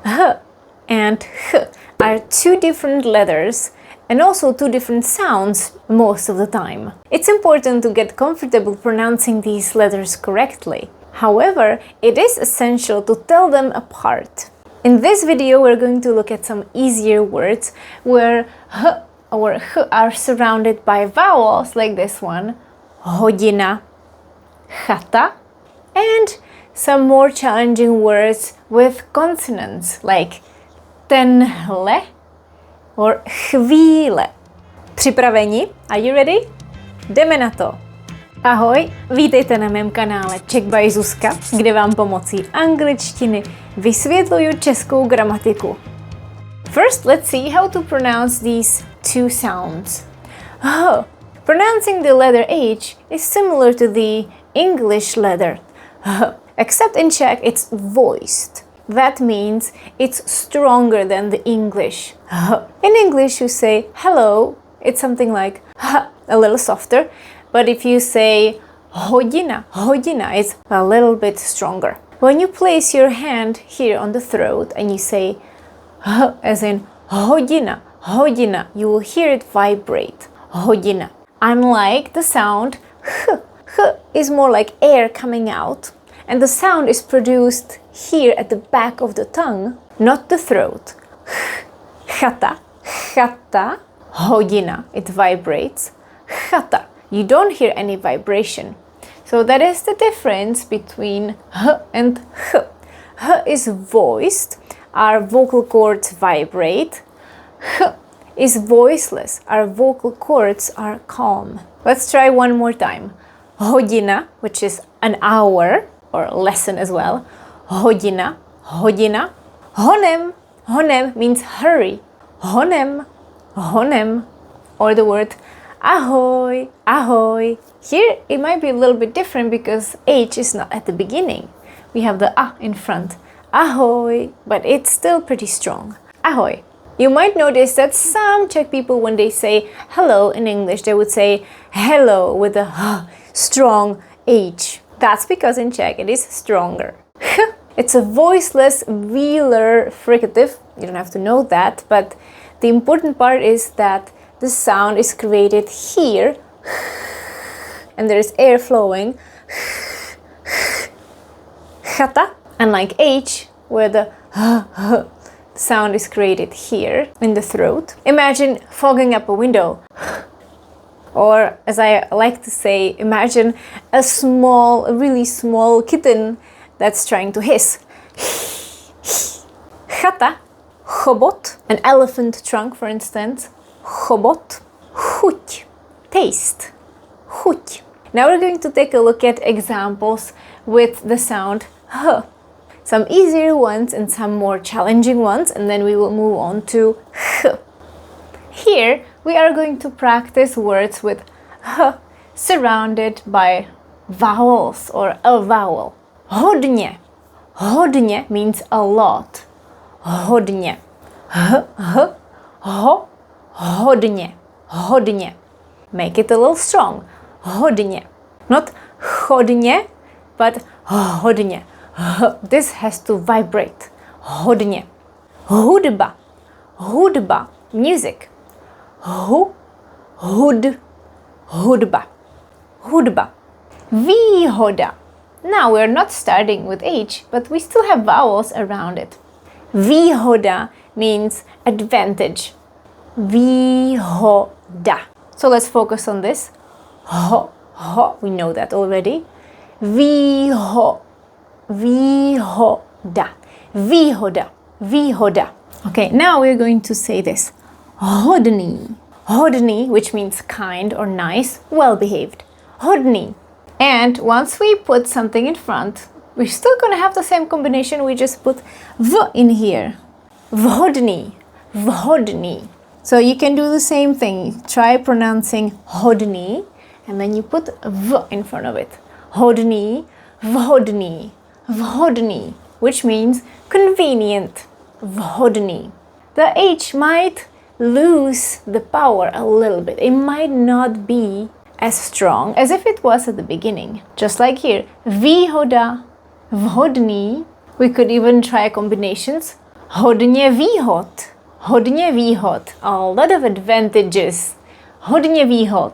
H and H are two different letters and also two different sounds most of the time. It's important to get comfortable pronouncing these letters correctly. However, it is essential to tell them apart. In this video, we're going to look at some easier words where H or H are surrounded by vowels like this one, hodina, chata, and some more challenging words with consonants like tenhle or chvíle. Připraveni? Are you ready? Jdeme na to! Ahoj, vítejte na mém kanále Czech by Zuzka, kde vám pomocí angličtiny vysvětluju českou gramatiku. First, let's see how to pronounce these two sounds. Oh, pronouncing the letter H is similar to the English letter, except in Czech it's voiced. That means it's stronger than the English. In English you say hello, it's something like a little softer, but if you say hodina, it's a little bit stronger. When you place your hand here on the throat and you say as in hodina, you will hear it vibrate. Hodina. Unlike the sound h is more like air coming out, and the sound is produced here at the back of the tongue, not the throat. Chata, hodina, it vibrates. Chata, you don't hear any vibration. So that is the difference between h and h. H is voiced, our vocal cords vibrate. H is voiceless, our vocal cords are calm. Let's try one more time. Hodina, which is an hour or lesson as well. Hodina. Honem means hurry. Honem. Or the word ahoy. Here it might be a little bit different because H is not at the beginning. We have the A in front. Ahoy, but it's still pretty strong. Ahoy. You might notice that some Czech people, when they say hello in English, they would say hello with a strong H. That's because in Czech it is stronger. It's a voiceless velar fricative. You don't have to know that, but the important part is that the sound is created here and there is air flowing. Chata, unlike H, where the sound is created here in the throat. Imagine fogging up a window. Or, as I like to say, imagine a really small kitten that's trying to hiss. Chata, chobot, an elephant trunk, for instance. Chobot, chuť, taste, chuť. Now we're going to take a look at examples with the sound h. Some easier ones and some more challenging ones, and then we will move on to h. Here we are going to practice words with h surrounded by vowels or a vowel. Hodně. Hodně means a lot. Hodně. Hodně. Make it a little strong. Hodně. Not chodně, but hodně. This has to vibrate. Hodně. Hudba. Music. Hudba. Výhoda. Now we're not starting with H, but we still have vowels around it. Výhoda means advantage. Výhoda. So let's focus on this. We know that already. Výhoda. Okay, now we're going to say this. Hodný, which means kind or nice, well-behaved. Hodný. And once we put something in front, we're still going to have the same combination. We just put v in here. Vhodný. So you can do the same thing. Try pronouncing hodný, and then you put v in front of it. Hodný, vhodný, which means convenient. Vhodný. The H might lose the power a little bit. It might not be as strong as if it was at the beginning. Just like here, výhoda, vhodný. We could even try combinations. Hodně výhod. Hodně výhod. A lot of advantages. Hodně výhod.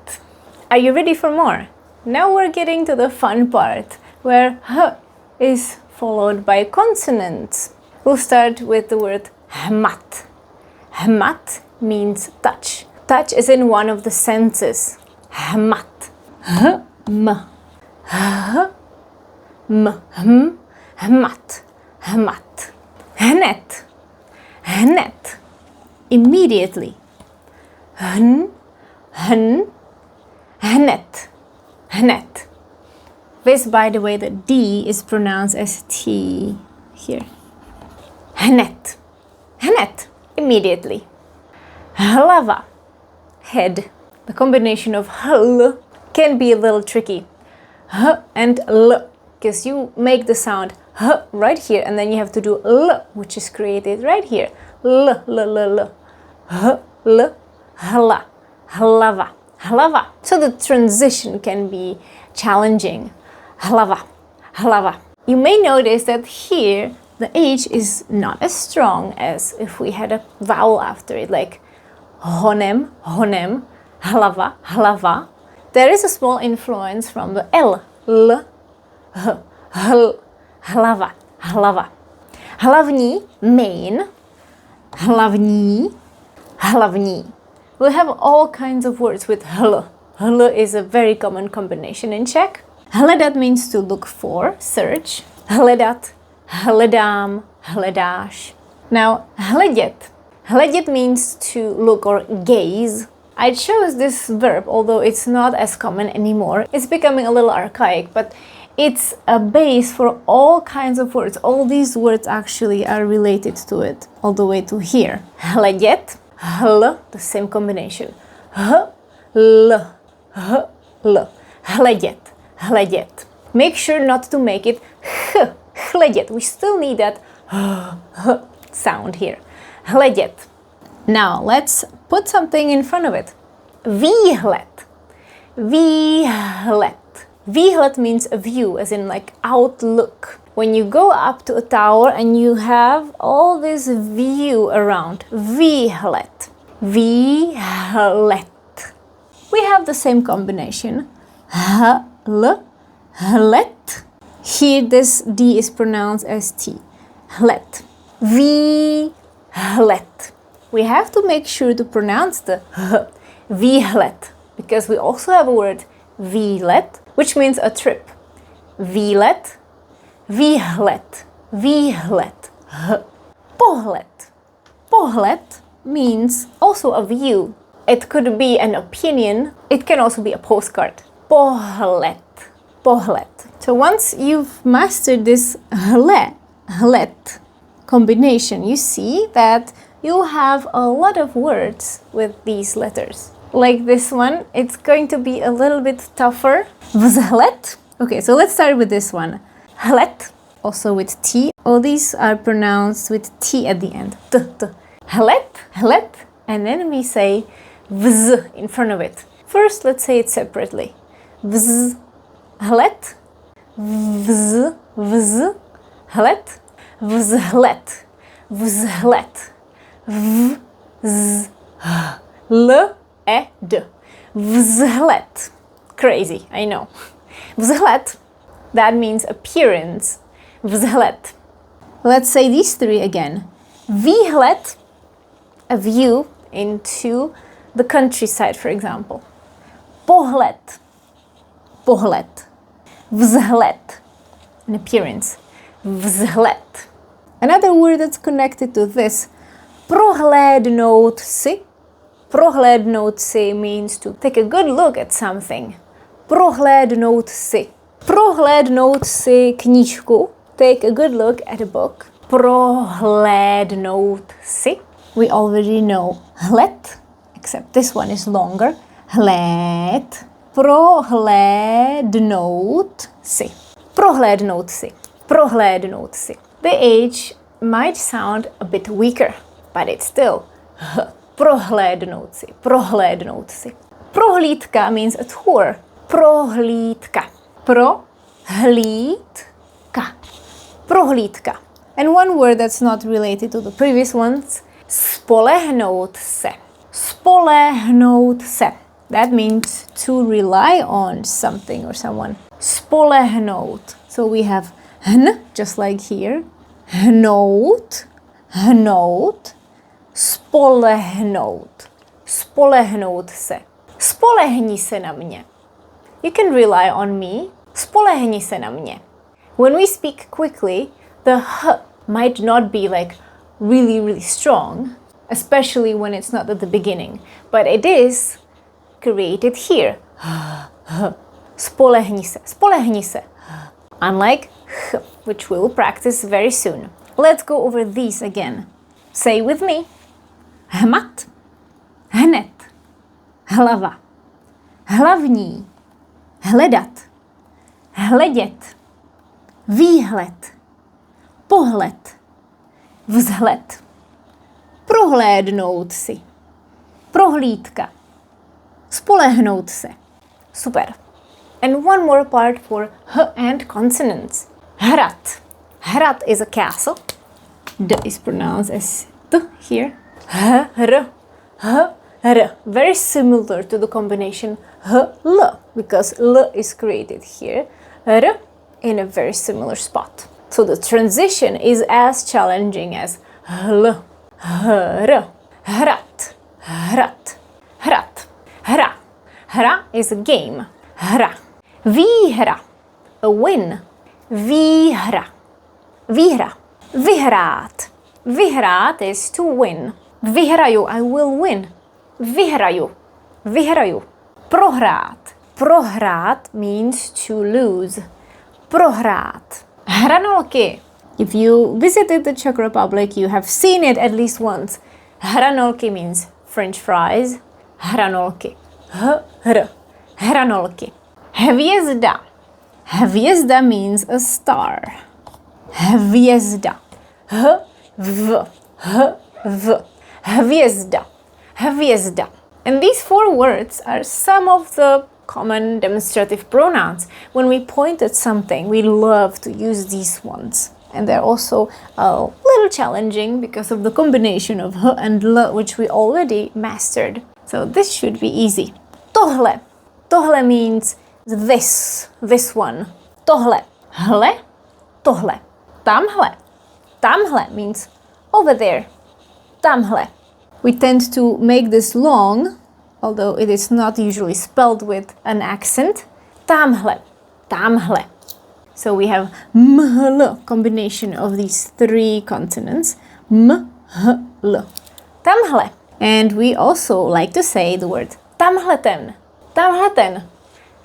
Are you ready for more? Now we're getting to the fun part, where h is followed by consonants. We'll start with the word hmat. Hmat means touch. Touch is in one of the senses. Hmat. H, m. H, m. Hm. Hmat. Hmat. Hned. Hned. Immediately. Hn. Hn. Hned. Hned. This, by the way, the D is pronounced as T here. Hned. Hned. Immediately. Hlava. Head. The combination of hl can be a little tricky. H and l, because you make the sound h right here, and then you have to do l, which is created right here. L, l, l, l. H, l, hla, hlava, hlava. So the transition can be challenging. Hlava, hlava. You may notice that here the H is not as strong as if we had a vowel after it, like honem, honem, hlava, hlava. There is a small influence from the L, l, h, hl, hlava, hlava. Hlavní, main, hlavní, hlavní. We have all kinds of words with hl. Hl is a very common combination in Czech. Hledat means to look for, search. Hledat, hledám, hledáš. Now, hledět. Hledět means to look or gaze. I chose this verb, although it's not as common anymore. It's becoming a little archaic, but it's a base for all kinds of words. All these words actually are related to it, all the way to here. Hledět, hl, the same combination. H, l, h, l. Hledět, hledět. Make sure not to make it h, hledět. We still need that h sound here. Hledět. Now let's put something in front of it. Výhled. Výhled. Výhled means a view, as in like outlook. When you go up to a tower and you have all this view around. Výhled. Výhled. We have the same combination. Hl, hled. Here this D is pronounced as T. Hled. Výhled. We have to make sure to pronounce the h, výhled, because we also have a word výlet, which means a trip. Výlet, výhled, výhled, h. Pohled. Pohled means also a view. It could be an opinion. It can also be a postcard. Pohled, pohled. So once you've mastered this hle, hlet combination, you see that you have a lot of words with these letters. Like this one, it's going to be a little bit tougher. Vzhled. Okay, so let's start with this one. Hled, also with T. All these are pronounced with T at the end. T, t. Hled, hled, and then we say vz in front of it. First, let's say it separately. Vz, hled, vz, vz, hled, vzhled, vzhled. V, z, h, l, e, d. Vzhled. Crazy, I know. Vzhled, that means appearance. Vzhled. Let's say these three again. Výhled, a view into the countryside, for example. Pohled, pohled. Vzhled, an appearance. Vzhled. Another word that's connected to this, prohlédnout si. Prohlédnout si means to take a good look at something. Prohlédnout si. Prohlédnout si knížku. Take a good look at a book. Prohlédnout si. We already know hled, except this one is longer. Hled. Prohlédnout si. Prohlédnout si. Prohlédnout si. The H might sound a bit weaker, but it's still h. Prohlédnout si. Prohlédnout si. Prohlídka means a tour. Prohlídka. Prohlídka. Prohlídka. And one word that's not related to the previous ones, spolehnout se. Spolehnout se. That means to rely on something or someone. Spolehnout. So we have hn, just like here. Hnout, hnout, spolehnout. Spolehnout se. Spolehni se na mě. You can rely on me. Spolehni se na mě. When we speak quickly, the h might not be like really, really strong, especially when it's not at the beginning, but it is created here. Spolehni se, spolehni se. Unlike h, which we will practice very soon. Let's go over these again. Say with me. Hmat, hned, hlava, hlavní, hledat, hledět, výhled, pohled, vzhled, prohlédnout si, prohlídka, spolehnout se. Super. And one more part for h and consonants. Hrad. Hrad is a castle. D is pronounced as t here. H, r, h, r. Very similar to the combination h, l, because l is created here. R in a very similar spot. So the transition is as challenging as hl, hr, hrat, hrat, hrat, hra. Hra is a game. Hra. Výhra, a win. Výhra, výhra. Vyhrát. Vyhrát is to win. Vyhraju, I will win. Vyhraju, vyhraju. Prohrát. Prohrát means to lose. Prohrát. Hranolky. If you visited the Czech Republic, you have seen it at least once. Hranolky means French fries. Hranolky. Hr. Hranolky. Hvězda. Hvězda means a star. Hvězda. H, v, h, v. Hvězda. Hvězda. And these four words are some of the common demonstrative pronouns. When we point at something, we love to use these ones. And they're also a little challenging because of the combination of h and l, which we already mastered. So this should be easy. Tohle. Tohle means this one. Tohle. Hle. Tohle. Tamhle. Tamhle means over there. Tamhle. We tend to make this long, although it is not usually spelled with an accent. Tamhle. Tamhle. So we have mhl, combination of these three consonants. M, h, l. Tamhle. And we also like to say the word tamhle ten. Tamhle ten.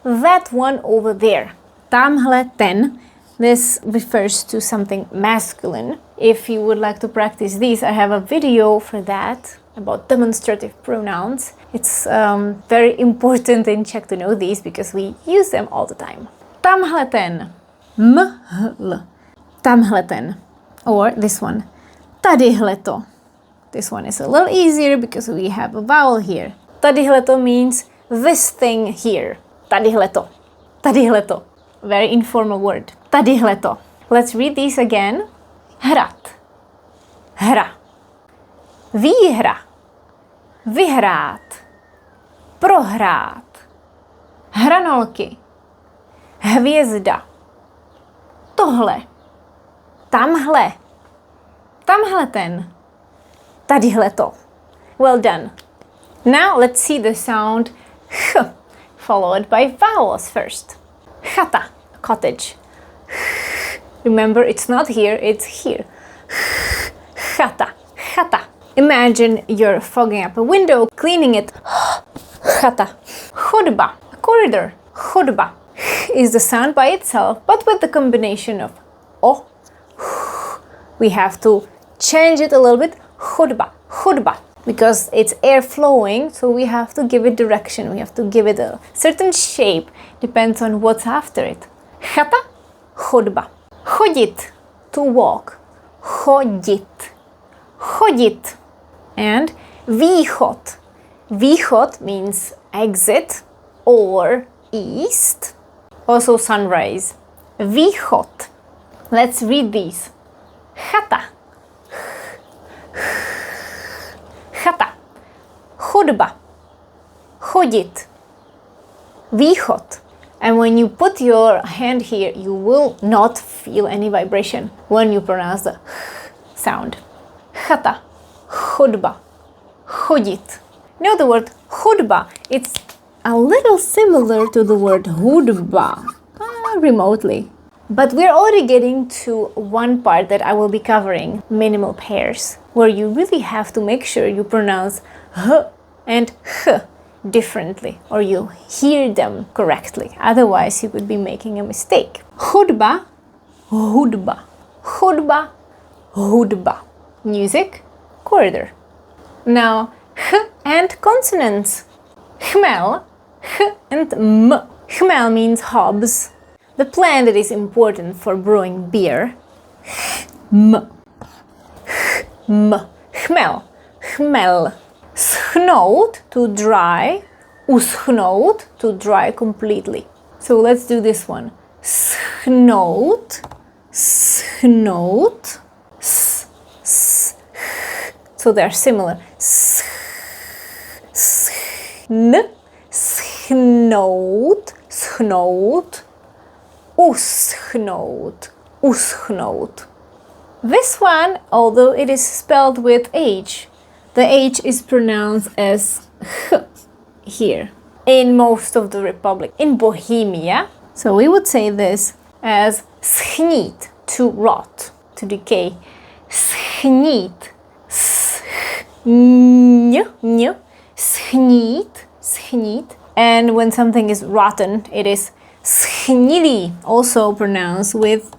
That one over there. Tamhle ten. This refers to something masculine. If you would like to practice these, I have a video for that about demonstrative pronouns. It's very important in Czech to know these because we use them all the time. Tamhle ten. Mhl. Tamhle ten. Or this one. Tadyhleto. This one is a little easier because we have a vowel here. Tadyhleto means this thing here. Tadyhleto. Tadyhleto. Very informal word. Tadyhleto. Let's read these again. Hrad. Hra. Výhra. Vyhrát. Prohrát. Hranolky. Hvězda. Tohle. Tamhle. Tamhle ten. Tadyhleto. Well done. Now let's see the sound h, followed by vowels first. Chata, cottage. Remember, it's not here, it's here. Chata, chata. Imagine you're fogging up a window, cleaning it. Chata. Chodba, a corridor. Chodba is the sound by itself, but with the combination of o, we have to change it a little bit. Chodba, chodba. Because it's air flowing, so we have to give it direction. We have to give it a certain shape. Depends on what's after it. Chata, chodba. Chodit, to walk. Chodit. Chodit. And východ. Východ means exit or east. Also sunrise. Východ. Let's read these. Chata. Chata. Chodba. Chodit. Východ. And when you put your hand here, you will not feel any vibration when you pronounce the sound. Chata. Chodba. Chodit. Now the word chodba, it's a little similar to the word hudba, remotely. But we're already getting to one part that I will be covering, minimal pairs, where you really have to make sure you pronounce h and h differently, or you hear them correctly. Otherwise, you could be making a mistake. Hudba, hudba, hudba, hudba. Music, corridor. Now, h and consonants. Chmel, h and m. Chmel means hobs, the plant that is important for brewing beer. M. M. Chmel. Chmel. Schnoot, to dry. Uschnoot, to dry completely. So let's do this one. Schnoot. Schnoot. S. S. So they're similar. Schn. Schnoot. Schnoot. Uschnoot. Uschnoot. This one, although it is spelled with H, the H is pronounced as H here in most of the Republic. In Bohemia, so we would say this as schnit, to rot, to decay. Schnit. Schnit. Schnit. And when something is rotten, it is schnili, also pronounced with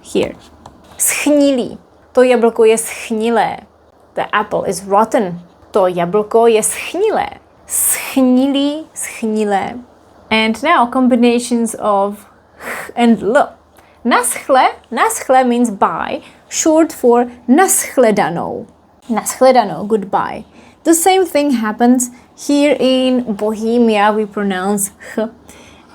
here. Schnili. To jablko je schnilé. The apple is rotten. To jablko je schnilé. Schnili, schnilé. And now combinations of h and l. Naschle, naschle means bye, short for naschledanou. Naschledanou, goodbye. The same thing happens here in Bohemia, we pronounce h,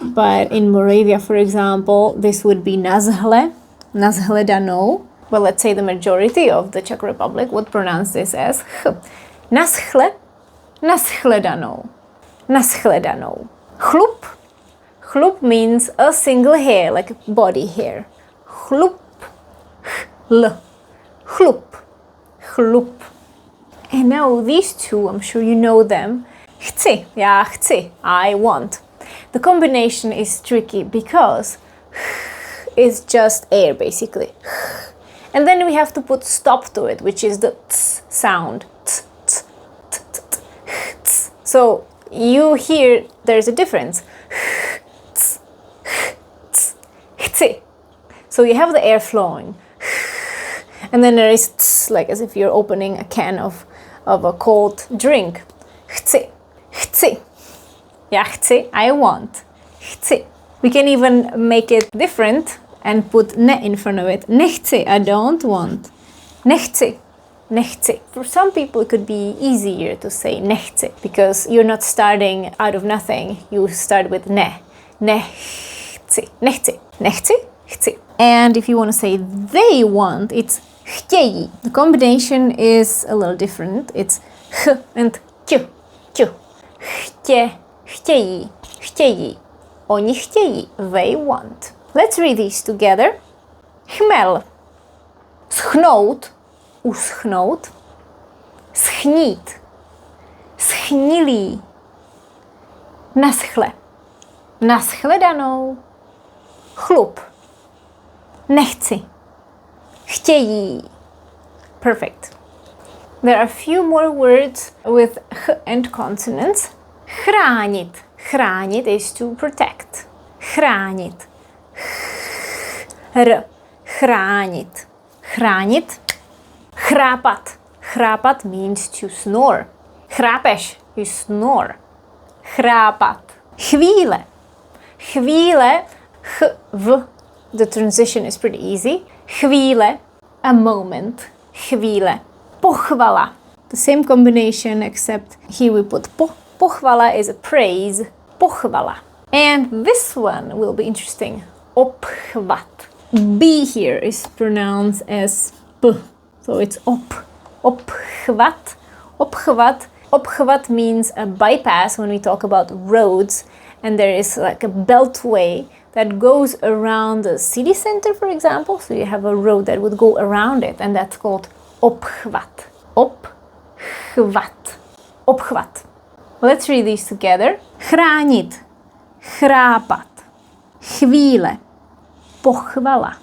but in Moravia, for example, this would be naschle, naschledanou. Well, let's say the majority of the Czech Republic would pronounce this as h. Naschle, naschledanou, naschledanou. Chlup, chlup means a single hair, like body hair. Chlup, l, chlup, chlup. And now these two, I'm sure you know them. Chci, já chci, I want. The combination is tricky because it's just air, basically. And then we have to put stop to it, which is the ts sound. Ts, ts, ts, ts, ts. So you hear there's a difference. Ts, ts, chci. So you have the air flowing. And then there is ts, like as if you're opening a can of a cold drink. Chci, chci. Já chci, I want. Chci. We can even make it different and put ne in front of it. Nechci, I don't want. Nechci, nechci. For some people it could be easier to say nechci because you're not starting out of nothing. You start with ne. Nechci, nechci, nechci, chci. And if you want to say they want, it's chtějí. The combination is a little different. It's h and q, q. Chtě, chtějí, chtějí. Oni chtějí, they want. Let's read these together. Chmel. Schnout, uschnout. Schnít. Schnilý. Naschle. Naschledanou. Chlup. Nechci. Chtějí. Perfect. There are a few more words with h and consonants. Chránit. Chránit is to protect. Chránit. R. Chránit. Chránit. Chrápat. Chrápat means to snore. Chrápeš, you snore. Chrápat. Chvíle. Chvíle. Ch, v. The transition is pretty easy. Chvíle. A moment. Chvíle. Pochvala. The same combination except here we put po. Pochvala is a praise. Pochvala. And this one will be interesting. Obchvat. B here is pronounced as P. So it's op. Obchvat. Obchvat. Obchvat means a bypass when we talk about roads, and there is like a beltway that goes around the city center, for example. So you have a road that would go around it, and that's called obchvat. Obchvat. Obchvat. Let's read these together. Chránit. Chrápat. Chvíle. Pochvala.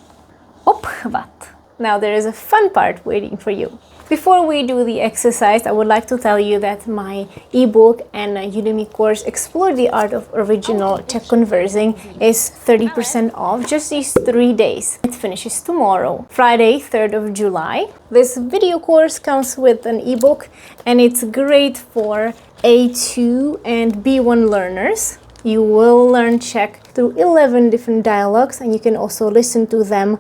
Obchvat. Now there is a fun part waiting for you. Before we do the exercise, I would like to tell you that my ebook and Udemy course Explore the Art of Original Czech Conversing is 30% off just these 3 days. It finishes tomorrow, Friday, 3rd of July. This video course comes with an ebook and it's great for A2 and B1 learners. You will learn Czech through 11 different dialogues, and you can also listen to them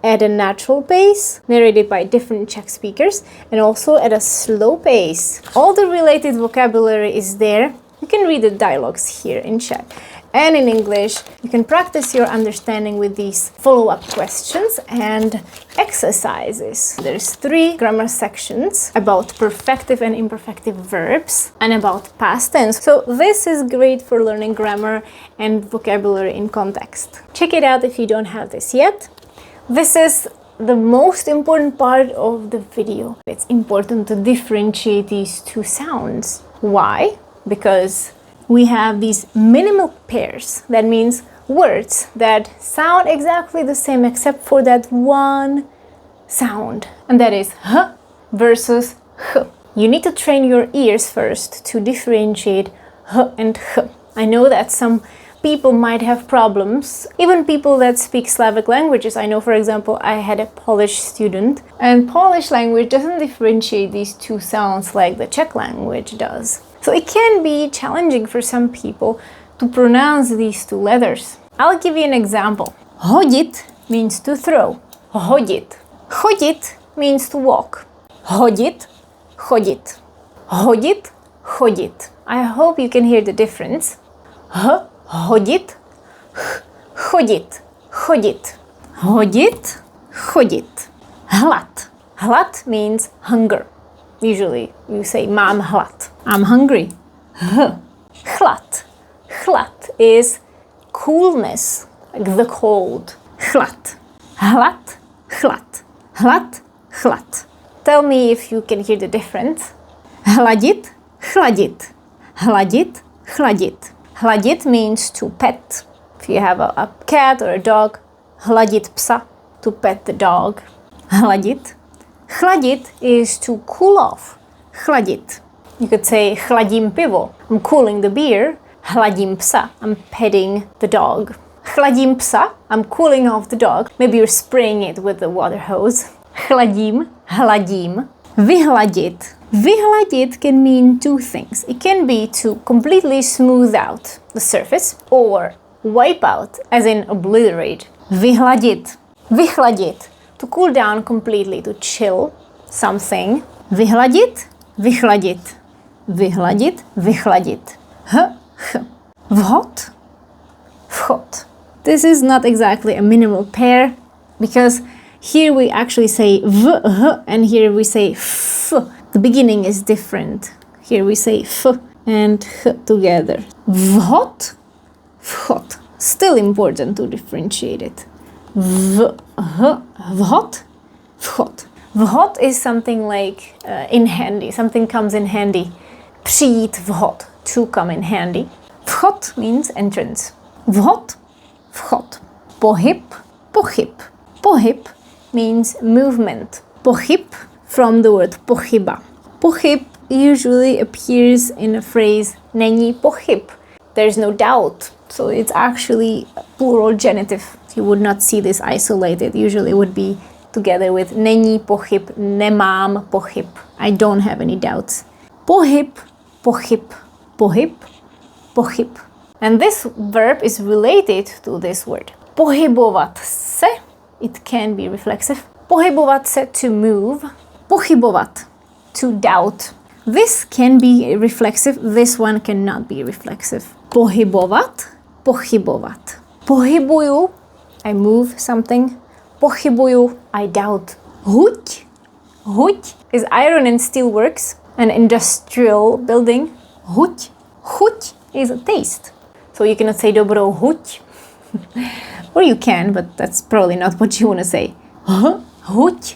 at a natural pace, narrated by different Czech speakers, and also at a slow pace. All the related vocabulary is there. You can read the dialogues here in Czech and in English. You can practice your understanding with these follow-up questions and exercises. There's 3 grammar sections about perfective and imperfective verbs and about past tense. So this is great for learning grammar and vocabulary in context. Check it out if you don't have this yet. This is the most important part of the video. It's important to differentiate these 2 sounds. Why? Because we have these minimal pairs. That means words that sound exactly the same except for that one sound. And that is h versus h. You need to train your ears first to differentiate h and h. I know that some people might have problems, even people that speak Slavic languages. I know, for example, I had a Polish student, and Polish language doesn't differentiate these 2 sounds like the Czech language does. So it can be challenging for some people to pronounce these 2 letters. I'll give you an example. Hodit means to throw. Hodit. Chodit means to walk. Hodit, chodit. Hodit, chodit. I hope you can hear the difference. Hodit, chodit, chodit. Hodit, chodit. Hlad. Hlad means hunger. Usually you say mám hlad. I'm hungry. Chlad. Chlad is coolness, like the cold. Chlad. Hlad, chlad. Hlad, chlad. Tell me if you can hear the difference. Hladit, chladit. Hladit, chladit. Hladit means to pet. If you have a cat or a dog, hladit psa, to pet the dog. Hladit. Chladit is to cool off. Chladit. You could say chladím pivo. I'm cooling the beer. Chladím psa. I'm petting the dog. Chladím psa. I'm cooling off the dog. Maybe you're spraying it with the water hose. Chladím. Hladím. Vyhladit. Vyhladit can mean 2 things. It can be to completely smooth out the surface or wipe out, as in obliterate. Vyhladit. Vyhladit. To cool down completely, to chill something. Vyhladit. Vyhladit. Vyhladit. Vyhladit. Vhod. Vchod. This is not exactly a minimal pair because here we actually say v, h, and here we say f. The beginning is different. Here we say f and h together. Vhod, vchod. Still important to differentiate it. V, h, vhod, vchod. Vhod is something like in handy. Something comes in handy. Přijít vhod, to come in handy. Vchod means entrance. Vhod, vchod. Pohyb, pochyb. Pohyb means movement. Pochyb from the word pochyba. Pochyb usually appears in a phrase není pochyb. There's no doubt. So it's actually a plural genitive. You would not see this isolated. Usually it would be together with není pochyb, nemám pochyb. I don't have any doubts. Pohyb, pochyb, pohyb, pochyb. And this verb is related to this word. Pohybovat se, it can be reflexive. Pohybovat se, to move. Pochybovat, to doubt. This can be reflexive, this one cannot be reflexive. Pohybovat, pochybovat. Pohybuju, I move something. Pochybuju, I doubt. Huť. Huť is iron and steel works, an industrial building. Huť. Chuť is a taste. So you cannot say dobrou huť. Or you can, but that's probably not what you want to say. Huť.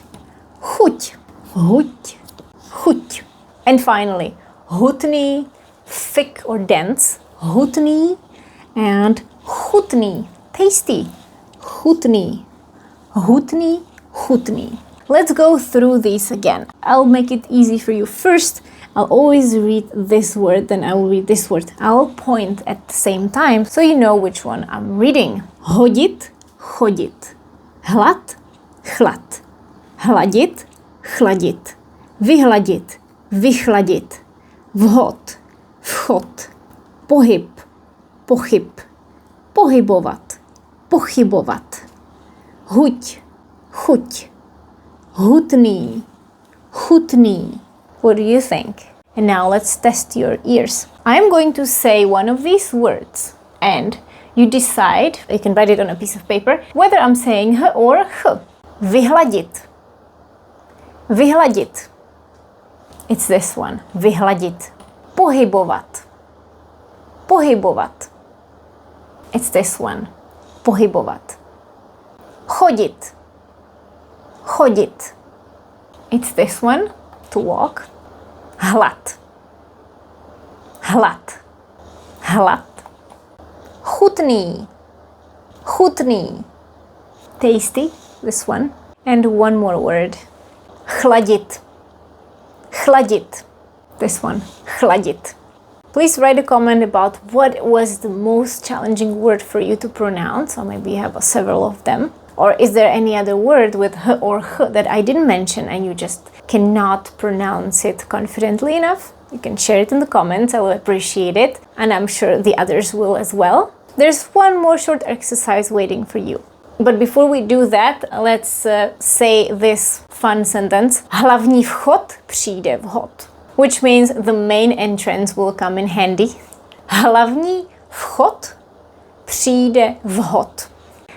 Chuť. Huť. Chuť. And finally, hutný, thick or dense. Hutný and chutný, tasty. Hutný. Hutný, chutný. Let's go through these again. I'll make it easy for you. First, I'll always read this word, then I will read this word. I'll point at the same time so you know which one I'm reading. Hodit, chodit. Hlad, chlad. Hladit, chladit. Vyhladit, vychladit. Vhod, vchod. Pohyb, pochyb. Pohybovat, pochybovat. Huť, chuť. Hutný, chutný. What do you think? And now let's test your ears. I'm going to say one of these words and you decide, you can write it on a piece of paper, whether I'm saying h or h. Vyhladit. Vyhladit. It's this one. Vyhladit. Pohybovat. Pohybovat. It's this one. Pohybovat. Chodit. Chodit. It's this one. To walk. Hlad. Hlad. Hlad. Chutný. Chutný. Tasty. This one. And one more word. Chladit. Chladit. This one. Chladit. Please write a comment about what was the most challenging word for you to pronounce, or maybe you have several of them. Or is there any other word with h or h that I didn't mention and you just cannot pronounce it confidently enough? You can share it in the comments, I will appreciate it, and I'm sure the others will as well. There's one more short exercise waiting for you. But before we do that, let's say this fun sentence. Hlavní vchod přijde vhod. Which means the main entrance will come in handy. Hlavní vchod přijde vhod.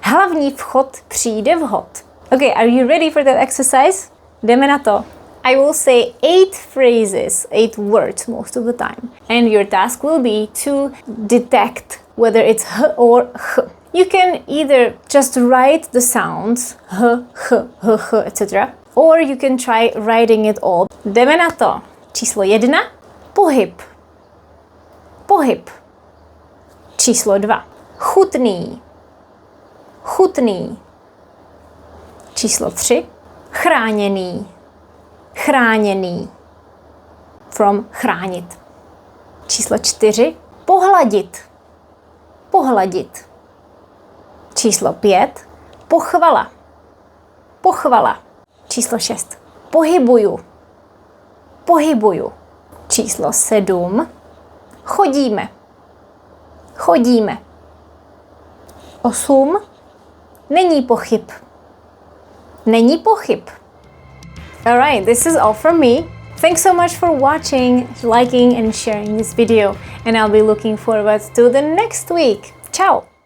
Hlavní vchod přijde vhod. Okay, are you ready for that exercise? Jdeme na to. I will say 8 phrases, 8 words most of the time. And your task will be to detect whether it's h or h. You can either just write the sounds h, etc. Or you can try writing it all. Jdeme na to. Číslo 1. Pohyb. Pohyb. Číslo 2. Chutný. Chutný. Číslo 3. Chráněný. Chráněný. From chránit. Číslo 4. Pohladit. Pohladit. Číslo 5. Pochvala. Pochvala. Číslo 6. Pohybuju. Pohybuju. Číslo 7. Chodíme. Chodíme. 8. Není pochyb. Není pochyb. Alright, this is all from me. Thanks so much for watching, liking and sharing this video, and I'll be looking forward to the next week. Ciao!